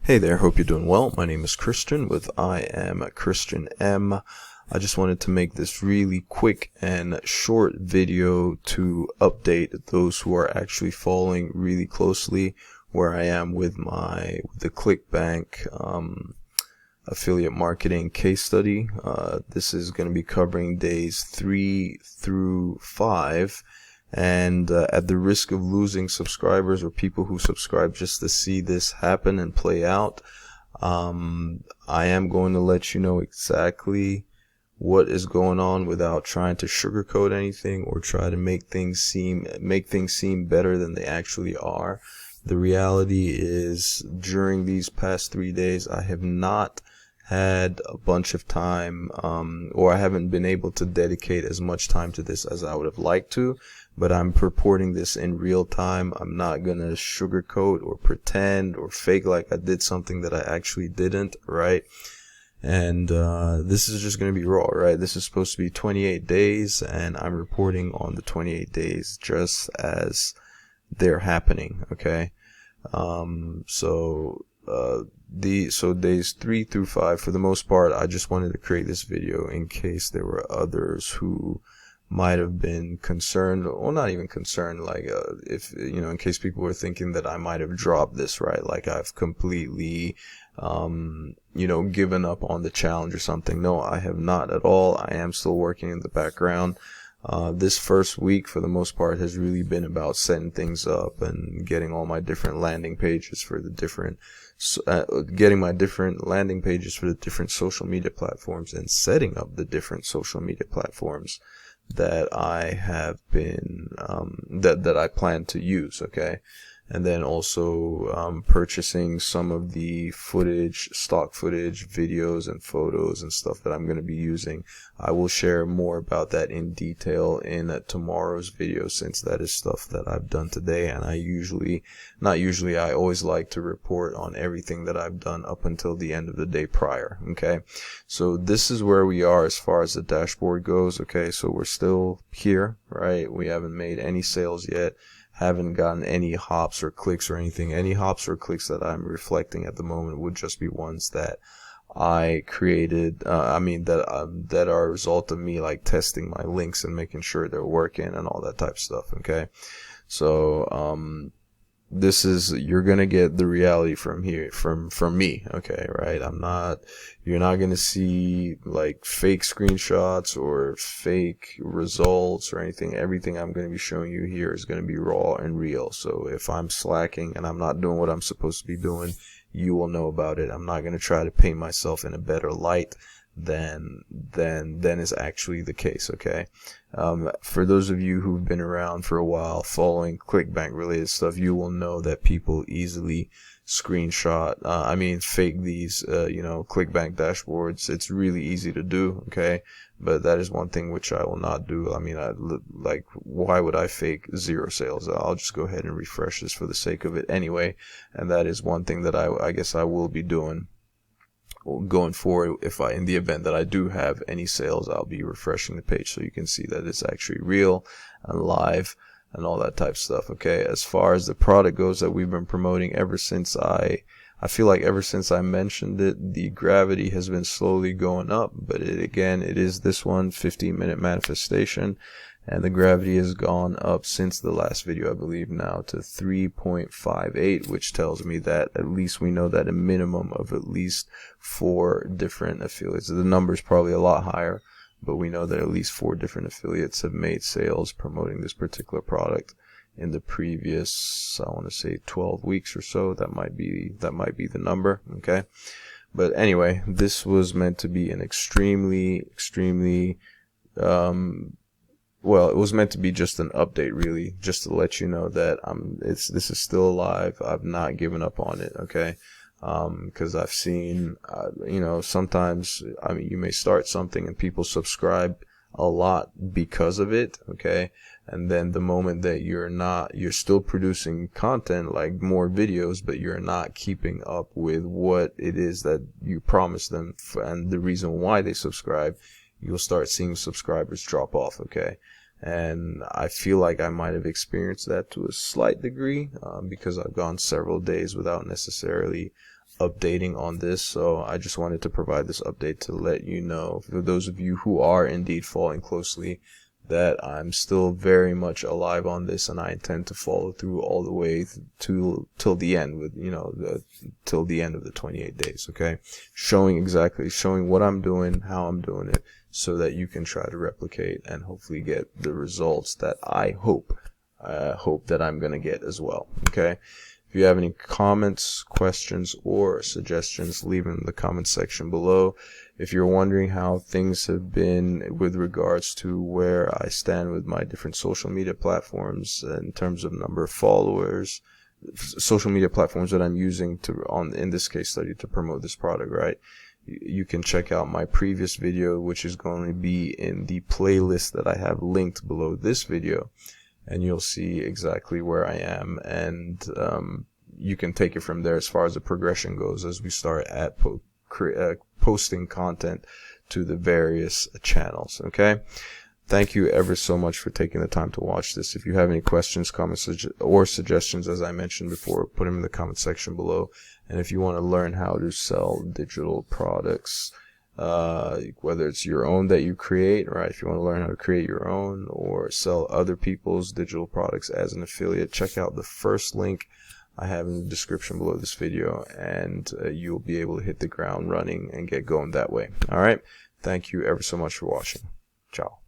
Hey there, hope you're doing well. My name is Christian with I Am Christian M. I just wanted to make this really quick and short video to update those who are actually following really closely where I am with the Clickbank affiliate marketing case study. This is going to be covering days 3 through 5. And at the risk of losing subscribers or people who subscribe just to see this happen and play out, I am going to let you know exactly what is going on without trying to sugarcoat anything or try to make things seem better than they actually are. The reality is, during these past 3 days, I have not had a bunch of time, or I haven't been able to dedicate as much time to this as I would have liked to, but I'm purporting this in real time. I'm not gonna sugarcoat or pretend or fake like I did something that I actually didn't, right? And this is just gonna be raw, right? This is supposed to be 28 days, and I'm reporting on the 28 days just as they're happening, okay? So days 3 through 5, for the most part, I just wanted to create this video in case there were others who might have been concerned, or not even concerned, like if in case people were thinking that I might have dropped this, right? Like I've completely given up on the challenge or something. No, I have not at all. I am still working in the background. This first week, for the most part, has really been about setting things up and getting all my different landing pages for the different social media platforms, and setting up the different social media platforms that I have been that I plan to use, okay? And then also purchasing some of the stock footage, videos and photos and stuff that I'm going to be using. I will share more about that in detail in tomorrow's video, since that is stuff that I've done today, and I always like to report on everything that I've done up until the end of the day prior, okay? So this is where we are as far as the dashboard goes, okay? So we're still here, right? We haven't made any sales yet. Haven't gotten any hops or clicks or anything. Any hops or clicks that I'm reflecting at the moment would just be ones that I created, that are a result of me like testing my links and making sure they're working and all that type of stuff, okay? So you're gonna get the reality from here, from me, okay, right? You're not gonna see like fake screenshots or fake results or anything. Everything I'm gonna be showing you here is gonna be raw and real. So if I'm slacking and I'm not doing what I'm supposed to be doing, you will know about it. I'm not gonna try to paint myself in a better light than is actually the case, okay? For those of you who've been around for a while following Clickbank related stuff, you will know that people easily fake these Clickbank dashboards. It's really easy to do, okay? But that is one thing which I will not do. Why would I fake 0 sales? I'll just go ahead and refresh this for the sake of it anyway. And that is one thing that I guess I will be doing going forward. In the event that I do have any sales, I'll be refreshing the page so you can see that it's actually real and live and all that type of stuff, okay? As far as the product goes that we've been promoting ever since I mentioned it, the gravity has been slowly going up, but it is this one, 15-minute manifestation, and the gravity has gone up since the last video, I believe, now to 3.58, which tells me that at least we know that a minimum of at least 4 different affiliates. The number's probably a lot higher, but we know that at least 4 different affiliates have made sales promoting this particular product in the previous, I want to say 12 weeks or so. That might be the number, okay? But anyway, this was meant to be an extremely it was meant to be just an update, really, just to let you know that this is still alive. I've not given up on it, okay? Because I've seen, sometimes, you may start something and people subscribe a lot because of it, okay? And then the moment that you're still producing content, like more videos, but you're not keeping up with what it is that you promised them and the reason why they subscribe, you'll start seeing subscribers drop off, okay? And I feel like I might have experienced that to a slight degree, because I've gone several days without necessarily updating on this, so I just wanted to provide this update to let you know, for those of you who are indeed following closely, that I'm still very much alive on this, and I intend to follow through all the way till the end, with till the end of the 28 days. Okay, showing what I'm doing, how I'm doing it, so that you can try to replicate and hopefully get the results that I hope that I'm gonna get as well. Okay. If you have any comments, questions, or suggestions, leave them in the comment section below. If you're wondering how things have been with regards to where I stand with my different social media platforms in terms of number of followers, social media platforms that I'm using in this case study to promote this product, right? You can check out my previous video, which is going to be in the playlist that I have linked below this video. And you'll see exactly where I am, and you can take it from there as far as the progression goes as we start at posting content to the various channels. Okay, thank you ever so much for taking the time to watch this. If you have any questions, comments, or suggestions, as I mentioned before, put them in the comment section below. And if you want to learn how to sell digital products, whether it's your own that you create, right? If you want to learn how to create your own or sell other people's digital products as an affiliate, check out the first link I have in the description below this video, and you'll be able to hit the ground running and get going that way. All right. Thank you ever so much for watching. Ciao.